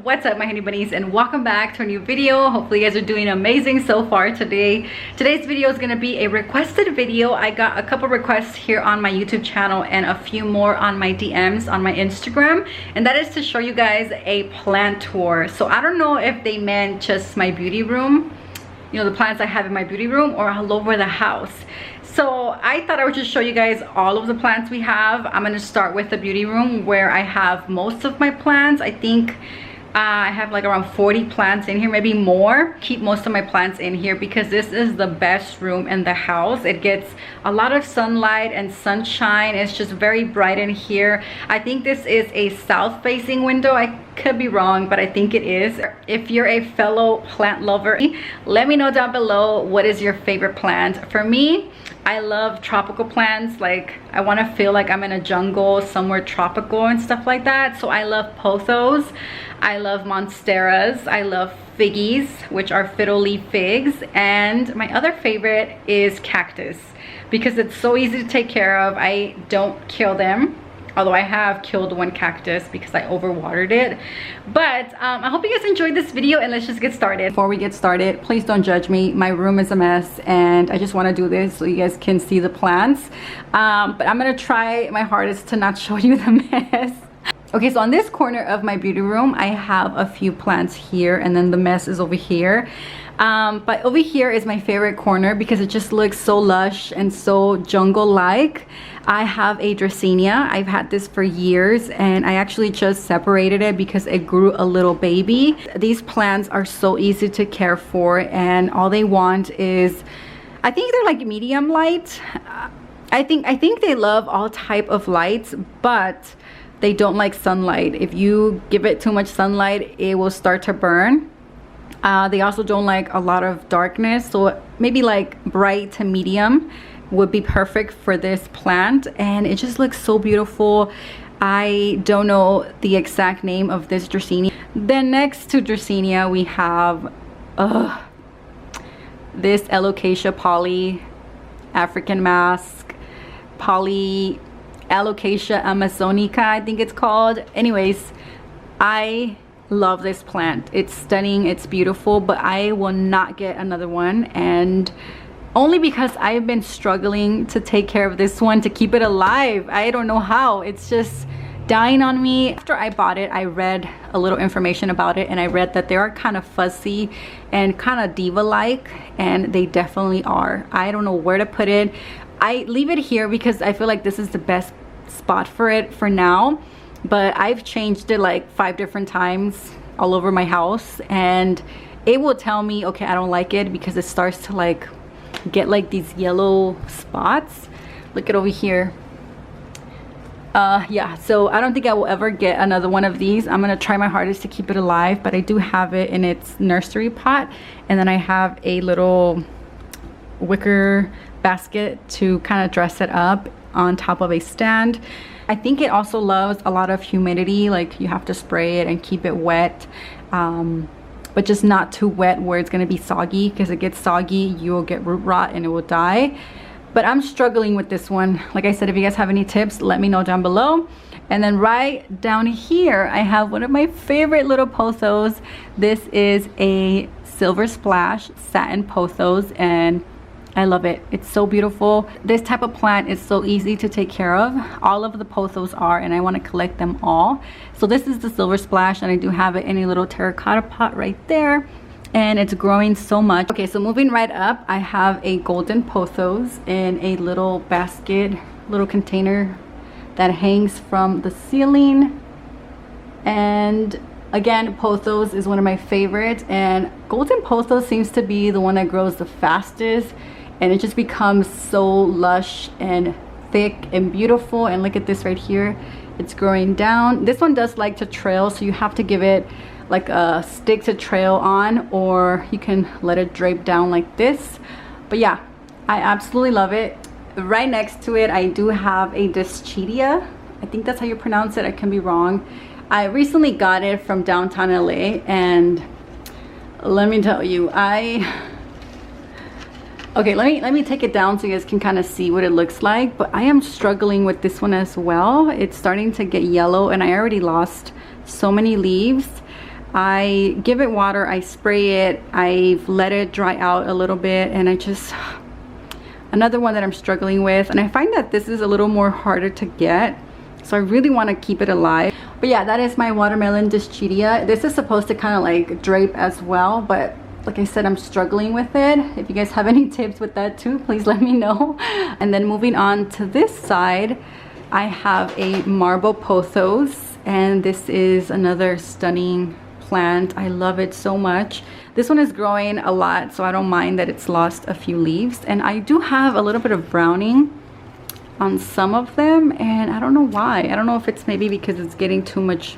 What's up, my honey bunnies, and welcome back to a new video. Hopefully you guys are doing amazing so far today. Today's video is going to be a requested video. I got a couple requests here on my YouTube channel and a few more on my DMs on my Instagram, and that is to show you guys a plant tour. So I don't know if they meant just my beauty room, you know, the plants I have in my beauty room, or all over the house. So I thought I would just show you guys all of the plants we have. I'm going to start with the beauty room where I have most of my plants. I think I have like around 40 plants in here, maybe more. Keep most of my plants in here because this is the best room in the house. It gets a lot of sunlight and sunshine. It's just very bright in here. I think this is a south facing window. I could be wrong, but I think it is. If you're a fellow plant lover, let me know down below what is your favorite plant. For me, I love tropical plants. Like, I want to feel like I'm in a jungle somewhere tropical and stuff like that. So I love pothos, I love monsteras, I love figgies, which are fiddle leaf figs, and my other favorite is cactus because it's so easy to take care of. I don't kill them, although I have killed one cactus because I overwatered it. But I hope you guys enjoyed this video, and let's just get started. Before we get started, please don't judge me. My room is a mess and I just want to do this so you guys can see the plants. But I'm gonna try my hardest to not show you the mess. Okay, so on this corner of my beauty room, I have a few plants here, and then the mess is over here. But over here is my favorite corner because it just looks so lush and so jungle-like. I have a Dracaena. I've had this for years, and I actually just separated it because it grew a little baby. These plants are so easy to care for, and all they want is, I think they're like medium light. I think they love all type of lights, but they don't like sunlight. If you give it too much sunlight, it will start to burn. They also don't like a lot of darkness, so maybe like bright to medium would be perfect for this plant, and it just looks so beautiful. I don't know the exact name of this Dracaena. Then next to Dracaena we have this Alocasia poly, African mask, poly Alocasia amazonica, I think it's called. Anyways, I love this plant. It's stunning, it's beautiful, but I will not get another one, and only because I've been struggling to take care of this one to keep it alive. I don't know how. It's just dying on me. After I bought it, I read a little information about it, and I read that they are kind of fuzzy and kind of diva-like, and they definitely are. I don't know where to put it. I leave it here because I feel like this is the best spot for it for now, but I've changed it like 5 different times all over my house, and it will tell me, okay, I don't like it, because it starts to like get like these yellow spots. Look at over here. Yeah, so I don't think I will ever get another one of these. I'm gonna try my hardest to keep it alive, but I do have it in its nursery pot, and then I have a little wicker basket to kind of dress it up on top of a stand. I think it also loves a lot of humidity. Like, you have to spray it and keep it wet, but just not too wet where it's going to be soggy, because it gets soggy, you will get root rot and it will die. But I'm struggling with this one. Like I said, if you guys have any tips, let me know down below. And then right down here I have one of my favorite little pothos. This is a Silver Splash satin pothos, and I love it. It's so beautiful. This type of plant is so easy to take care of. All of the pothos are, and I want to collect them all. So this is the Silver Splash, and I do have it in a little terracotta pot right there, and it's growing so much. Okay, so moving right up, I have a golden pothos in a little basket, little container that hangs from the ceiling. And again, pothos is one of my favorites, and golden pothos seems to be the one that grows the fastest, and it just becomes so lush and thick and beautiful. And look at this right here, it's growing down. This one does like to trail, so you have to give it like a stick to trail on, or you can let it drape down like this. But yeah, I absolutely love it. Right next to it, I do have a Dischedia. I think that's how you pronounce it. I can be wrong. I recently got it from downtown LA, and let me tell you, okay, let me take it down so you guys can kind of see what it looks like. But I am struggling with this one as well. It's starting to get yellow, and I already lost so many leaves. I give it water, I spray it, I've let it dry out a little bit, and I just, another one that I'm struggling with. And I find that this is a little more harder to get, so I really want to keep it alive. But yeah, that is my watermelon dischidia. This is supposed to kind of like drape as well, but like I said, I'm struggling with it. If you guys have any tips with that too, please let me know. And then moving on to this side, I have a marble pothos, and this is another stunning plant. I love it so much. This one is growing a lot, so I don't mind that it's lost a few leaves. And I do have a little bit of browning on some of them, and I don't know why. I don't know if it's maybe because it's getting too much,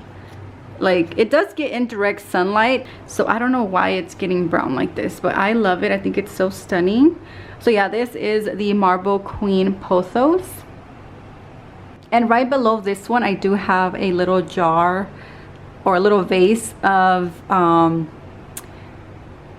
like it does get indirect sunlight, so I don't know why it's getting brown like this, but I love it. I think it's so stunning. So yeah, this is the Marble Queen Pothos. And right below this one, I do have a little jar or a little vase of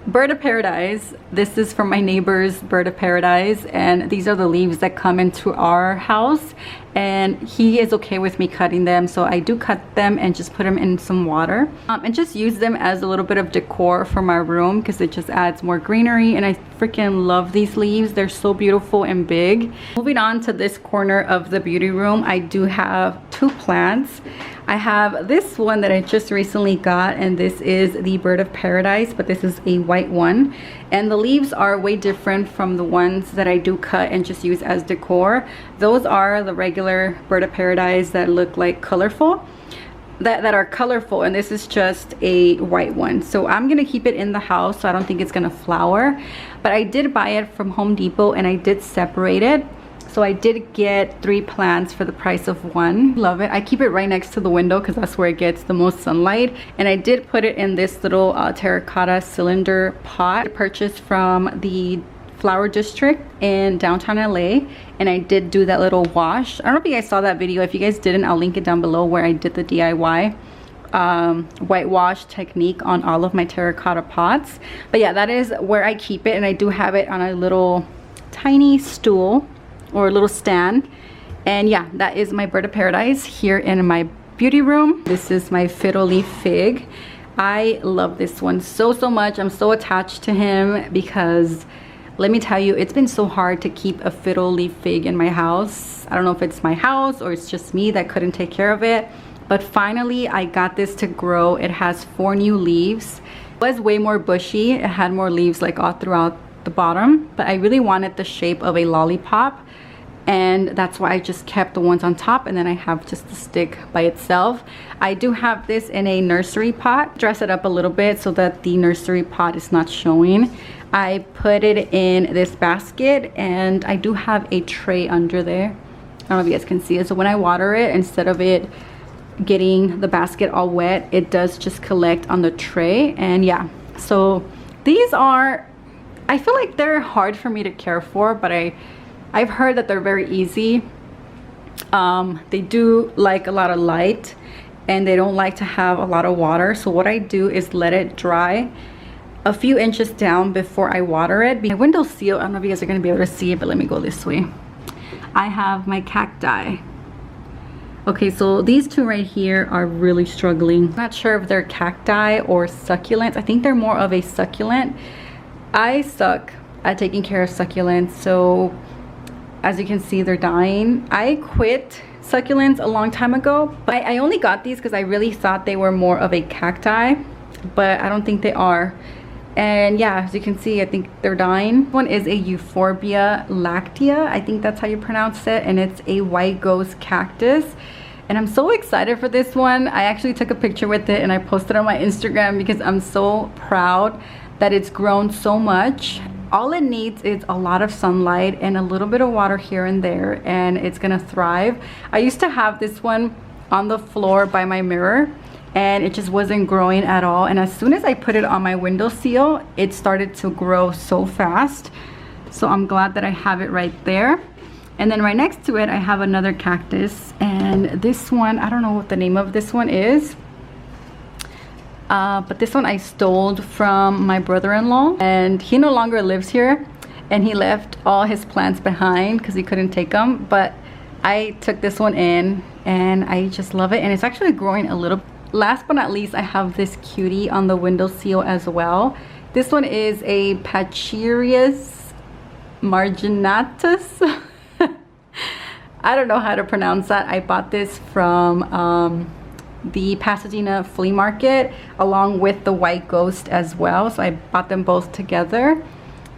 bird of paradise. This is from my neighbor's bird of paradise, and these are the leaves that come into our house, and he is okay with me cutting them, so I do cut them and just put them in some water and just use them as a little bit of decor for my room, because it just adds more greenery. And I freaking love these leaves. They're so beautiful and big. Moving on to this corner of the beauty room, I do have two plants. I have this one that I just recently got, and this is the bird of paradise, but this is a white one, and the leaves are way different from the ones that I do cut and just use as decor. Those are the regular bird of paradise that look like colorful, that are colorful, and this is just a white one. So I'm gonna keep it in the house, so I don't think it's gonna flower. But I did buy it from Home Depot, and I did separate it. So I did get 3 plants for the price of 1. Love it. I keep it right next to the window because that's where it gets the most sunlight. And I did put it in this little terracotta cylinder pot I purchased from the Flower District in downtown LA. And I did do that little wash. I don't know if you guys saw that video. If you guys didn't, I'll link it down below, where I did the DIY whitewash technique on all of my terracotta pots. But yeah, that is where I keep it. And I do have it on a little tiny stool or a little stand. And yeah, that is my bird of paradise here in my beauty room. This is my fiddle leaf fig. I love this one so much. I'm so attached to him because let me tell you, it's been so hard to keep a fiddle leaf fig in my house. I don't know if it's my house or it's just me that couldn't take care of it, but finally I got this to grow. It has 4 new leaves. It was way more bushy. It had more leaves like all throughout the bottom, but I really wanted the shape of a lollipop, and that's why I just kept the ones on top, and then I have just the stick by itself. I do have this in a nursery pot. Dress it up a little bit so that the nursery pot is not showing. I put it in this basket, and I do have a tray under there. I don't know if you guys can see it. So when I water it, instead of it getting the basket all wet, it does just collect on the tray. And yeah, so these are, I feel like they're hard for me to care for, but I've heard that they're very easy. They do like a lot of light, and they don't like to have a lot of water. So what I do is let it dry a few inches down before I water it. My window seal, I don't know if you guys are gonna be able to see it, but let me go this way. I have my cacti. Okay, so these two right here are really struggling. I'm not sure if they're cacti or succulents. I think they're more of a succulent. I suck at taking care of succulents, so as you can see, they're dying. I quit succulents a long time ago, but I only got these because I really thought they were more of a cacti, but I don't think they are. And yeah, as you can see, I think they're dying. One is a Euphorbia lactea, I think that's how you pronounce it, and it's a white ghost cactus. And I'm so excited for this one. I actually took a picture with it and I posted on my Instagram because I'm so proud that it's grown so much. All it needs is a lot of sunlight and a little bit of water here and there, and it's gonna thrive. I used to have this one on the floor by my mirror, and it just wasn't growing at all. And as soon as I put it on my windowsill, it started to grow so fast. So I'm glad that I have it right there. And then right next to it, I have another cactus, and this one, I don't know what the name of this one is. But this one I stole from my brother-in-law, and he no longer lives here, and he left all his plants behind because he couldn't take them. But I took this one in, and I just love it, and it's actually growing a little. last but not least, I have this cutie on the windowsill as well. This one is a Pachirius marginatus. I don't know how to pronounce that. I bought this from the Pasadena flea market along with the white ghost as well. So I bought them both together.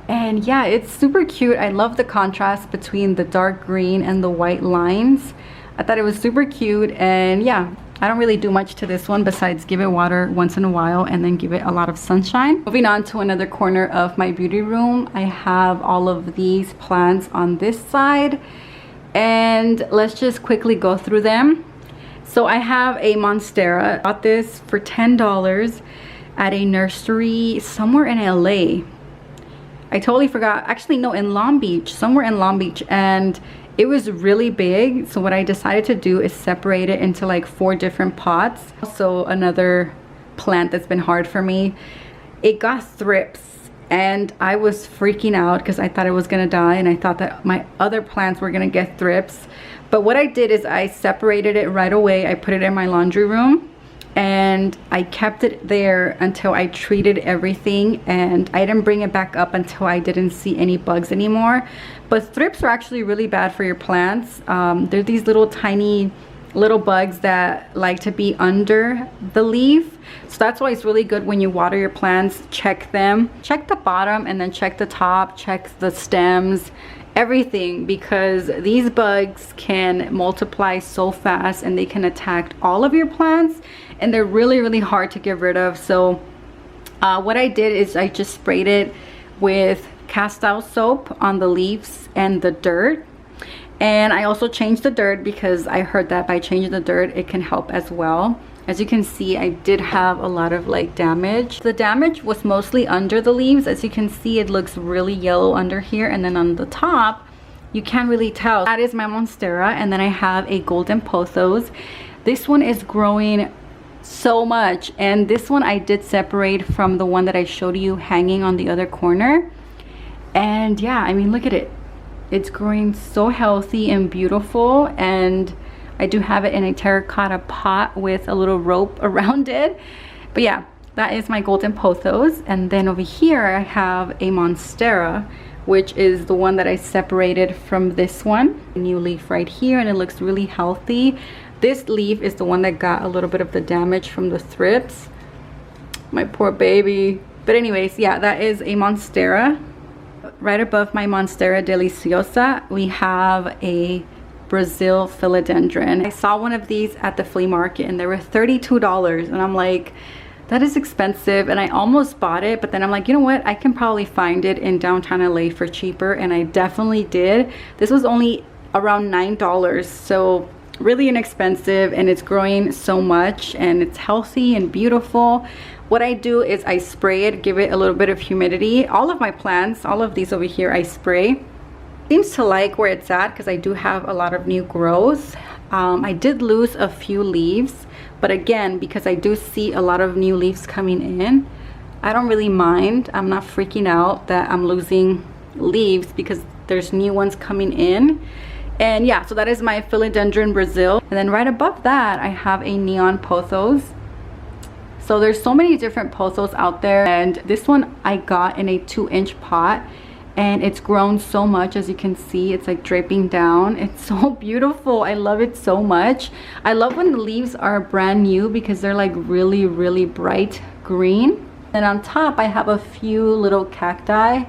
And yeah, it's super cute. I love the contrast between the dark green and the white lines. I thought it was super cute. And yeah, I don't really do much to this one besides give it water once in a while and then give it a lot of sunshine. Moving on to another corner of my beauty room, I have all of these plants on this side. And let's just quickly go through them. So I have a Monstera. I bought this for $10 at a nursery somewhere in LA. I totally forgot. Actually, no, in Long Beach, somewhere in Long Beach. And it was really big. So what I decided to do is separate it into like 4 different pots. Also, another plant that's been hard for me. It got thrips. And I was freaking out because I thought it was gonna die, and I thought that my other plants were gonna get thrips. But what I did is I separated it right away. I put it in my laundry room and I kept it there until I treated everything, and I didn't bring it back up until I didn't see any bugs anymore. But thrips are actually really bad for your plants. They're these little tiny little bugs that like to be under the leaf. So that's why it's really good when you water your plants. Check them, check the bottom, and then check the top, check the stems, everything, because these bugs can multiply so fast and they can attack all of your plants, and they're really hard to get rid of. So what I did is I just sprayed it with cast-out soap on the leaves and the dirt. And I also changed the dirt because I heard that by changing the dirt it can help as well. As you can see, I did have a lot of like damage. The damage was mostly under the leaves. As you can see, it looks really yellow under here, and then on the top you can't really tell. That is my Monstera. And then I have a golden pothos. This one is growing so much, and this one I did separate from the one that I showed you hanging on the other corner. And yeah, I mean, look at it. It's growing so healthy and beautiful, and I do have it in a terracotta pot with a little rope around it. But yeah, that is my golden pothos. And then over here I have a Monstera, which is the one that I separated from this one. A new leaf right here, and it looks really healthy. This leaf is the one that got a little bit of the damage from the thrips. My poor baby. But anyways, yeah, that is a Monstera. Right above my Monstera deliciosa, we have a Brazil philodendron. I saw one of these at the flea market and they were $32, and I'm like, that is expensive. And I almost bought it, but then I'm like, you know what, I can probably find it in downtown LA for cheaper, and I definitely did. This was only around $9, so really inexpensive, and it's growing so much and it's healthy and beautiful. What I do is I spray it, give it a little bit of humidity. All of my plants, all of these over here, I spray. Seems to like where it's at because I do have a lot of new growth. I did lose a few leaves, but again, because I do see a lot of new leaves coming in, I don't really mind. I'm not freaking out that I'm losing leaves because there's new ones coming in. And yeah, so that is my Philodendron Brazil. And then right above that, I have a neon pothos. So there's so many different pothos out there, and this one I got in a 2-inch pot, and it's grown so much. As you can see, it's like draping down. It's so beautiful. I love it so much. I love when the leaves are brand new because they're like really bright green. And on top I have a few little cacti.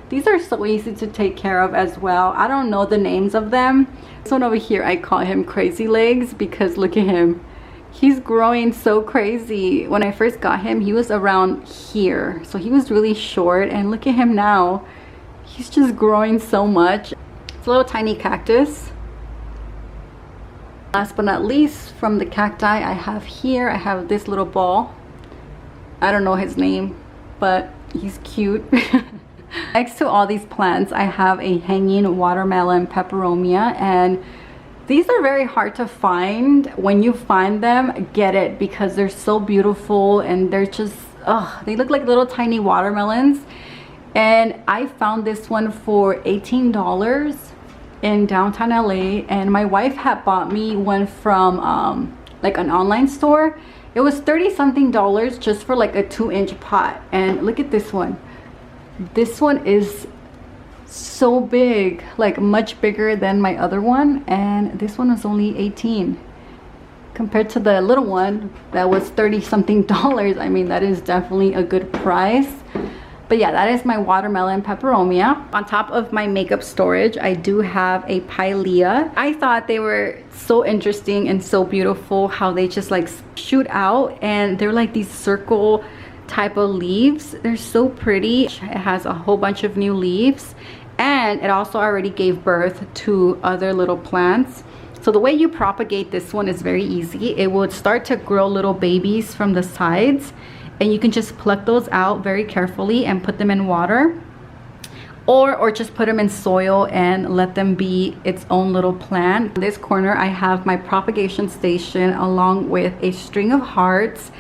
These are so easy to take care of as well. I don't know the names of them. This one over here, I call him Crazy Legs because look at him. He's growing so crazy. When I first got him, he was around here. So he was really short, and look at him now. He's just growing so much. It's a little tiny cactus. Last but not least, from the cacti I have here, I have this little ball. I don't know his name, but he's cute. Next to all these plants, I have a hanging watermelon peperomia, and these are very hard to find. When you find them, get it, because they're so beautiful and they're just, they look like little tiny watermelons. And I found this one for $18 in downtown LA, and my wife had bought me one from like an online store, It was 30 something dollars just for like a 2-inch pot. And look at this one. This one is so big, like much bigger than my other one, and this one was only 18 compared to the little one that was 30 something dollars. I mean, that is definitely a good price. But yeah, that is my watermelon peperomia. On top of my makeup storage, I do have a pilea. I thought they were so interesting and so beautiful how they just like shoot out, and they're like these circle type of leaves. They're so pretty. It has a whole bunch of new leaves, and it also already gave birth to other little plants. So the way you propagate this one is very easy. It would start to grow little babies from the sides, and you can just pluck those out very carefully and put them in water, or just put them in soil and let them be its own little plant. In this corner, I have my propagation station along with a string of hearts,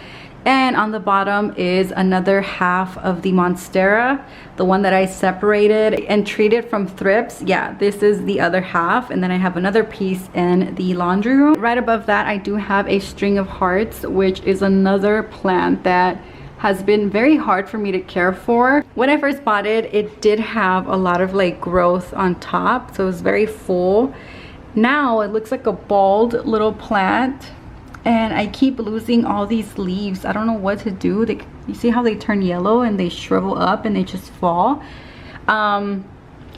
and on the bottom is another half of the Monstera, the one that I separated and treated from thrips. Yeah, this is the other half, and then I have another piece in the laundry room. Right above that, I do have a string of hearts, which is another plant that has been very hard for me to care for. When I first bought it, it did have a lot of like growth on top, so it was very full. Now it looks like a bald little plant, and I keep losing all these leaves. I don't know what to do. You see how they turn yellow and they shrivel up and they just fall. I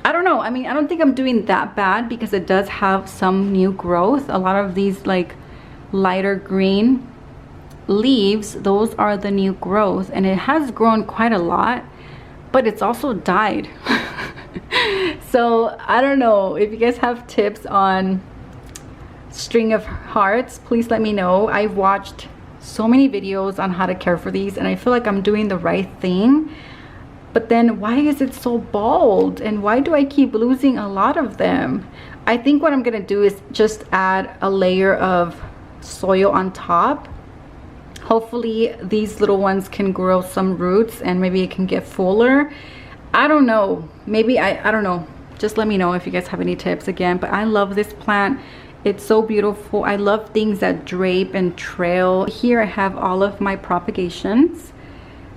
don't know. I mean, I don't think I'm doing that bad because it does have some new growth. A lot of these like lighter green leaves, those are the new growth, and it has grown quite a lot, but it's also died. So I don't know if you guys have tips on string of hearts, please let me know. I've watched so many videos on how to care for these, and I feel like I'm doing the right thing, but then why is it so bald, and why do I keep losing a lot of them? I think what I'm gonna do is just add a layer of soil on top. Hopefully these little ones can grow some roots and maybe it can get fuller. I don't know, maybe I don't know. Just let me know if you guys have any tips again. But I love this plant. It's so beautiful. I love things that drape and trail. Here I have all of my propagations.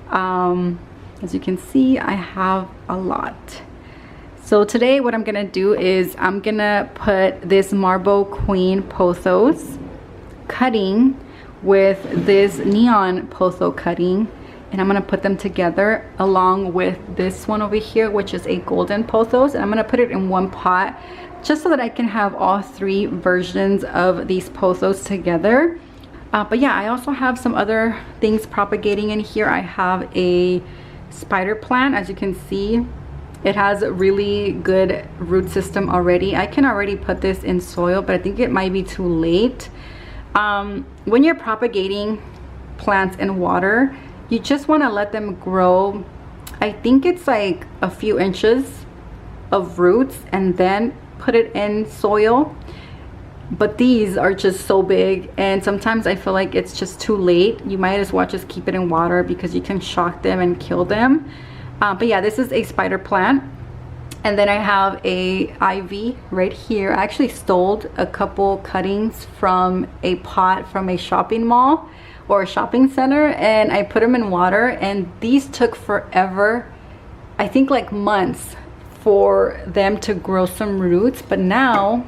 As you can see, I have a lot. So today what I'm gonna do is I'm gonna put this Marble Queen pothos cutting with this neon potho cutting, and I'm gonna put them together along with this one over here, which is a golden pothos, and I'm gonna put it in one pot just so that I can have all three versions of these pothos together. But yeah, I also have some other things propagating in here. I have a spider plant. As you can see, it has a really good root system already. I can already put this in soil, but I think it might be too late. When you're propagating plants in water, you just want to let them grow. I think it's like a few inches of roots and then put it in soil. But these are just so big, and sometimes I feel like it's just too late. You might as well just keep it in water because you can shock them and kill them. But yeah, this is a spider plant. And then I have a ivy right here. I actually stole a couple cuttings from a pot from a shopping mall or a shopping center, and I put them in water, and these took forever. I think like months for them to grow some roots, but now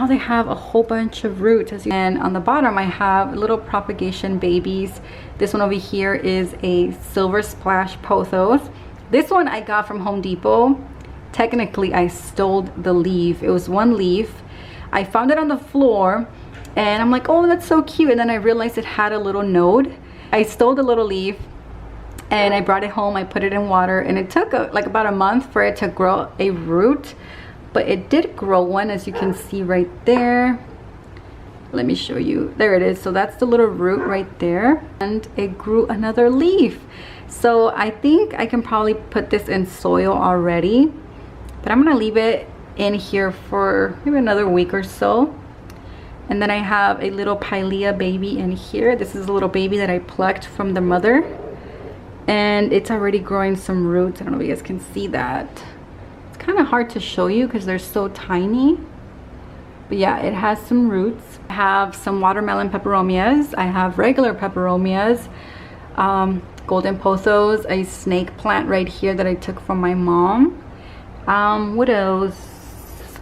they have a whole bunch of roots. And on the bottom I have little propagation babies. This one over here is a silver splash pothos. This one I got from Home Depot. Technically I stole the leaf. It was one leaf. I found it on the floor and I'm like, oh, that's so cute, and then I realized it had a little node. I stole the little leaf and I brought it home. I put it in water, and it took like about a month for it to grow a root, but it did grow one, as you can see right there. Let me show you. There it is. So that's the little root right there, and it grew another leaf. So I think I can probably put this in soil already, but I'm gonna leave it in here for maybe another week or so. And then I have a little pilea baby in here. This is a little baby that I plucked from the mother, and it's already growing some roots. I don't know if you guys can see that. It's kind of hard to show you because they're so tiny, But yeah, it has some roots. I have some watermelon peperomias. I have regular peperomias, golden pothos, a snake plant right here that I took from my mom. What else?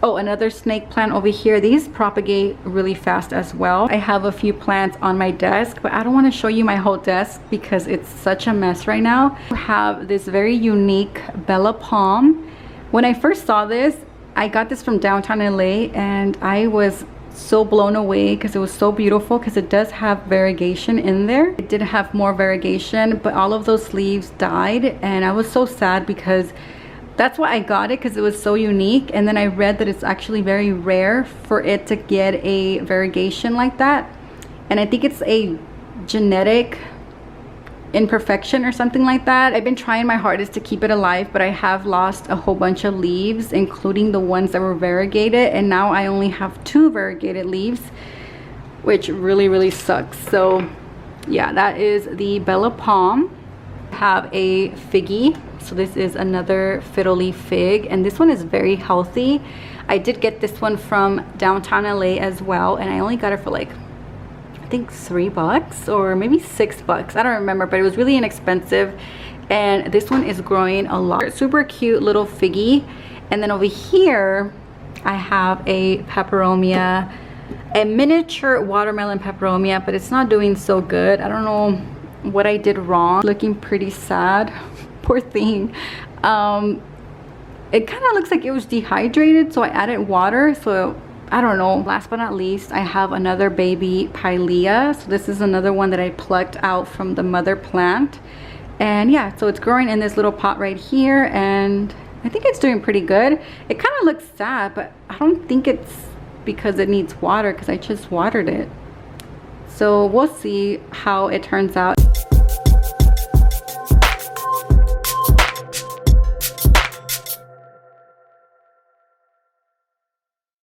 Oh, another snake plant over here. These propagate really fast as well. I have a few plants on my desk, but I don't want to show you my whole desk because it's such a mess right now. I have this very unique Bella palm. When I first saw this, I got this from downtown LA and I was so blown away because it was so beautiful, because it does have variegation in there. It did have more variegation, but all of those leaves died and I was so sad because that's why I got it, because it was so unique. And then I read that it's actually very rare for it to get a variegation like that, and I think it's a genetic imperfection or something like that. I've been trying my hardest to keep it alive, but I have lost a whole bunch of leaves, including the ones that were variegated, and now I only have 2 variegated leaves, which really sucks. So yeah, that is the Bella palm. I have a figgy. So this is another fiddle leaf fig, and this one is very healthy. I did get this one from downtown LA as well, and I only got it for like, I think $3 or maybe $6. I don't remember, but it was really inexpensive. And this one is growing a lot. Super cute little figgy. And then over here, I have a peperomia, a miniature watermelon peperomia, but it's not doing so good. I don't know what I did wrong. Looking pretty sad. Poor thing. It kind of looks like it was dehydrated, so I added water. So I don't know. Last but not least, I have another baby pilea. So this is another one that I plucked out from the mother plant. And yeah, so it's growing in this little pot right here, and I think it's doing pretty good. It kind of looks sad, but I don't think it's because it needs water, because I just watered it. So we'll see how it turns out.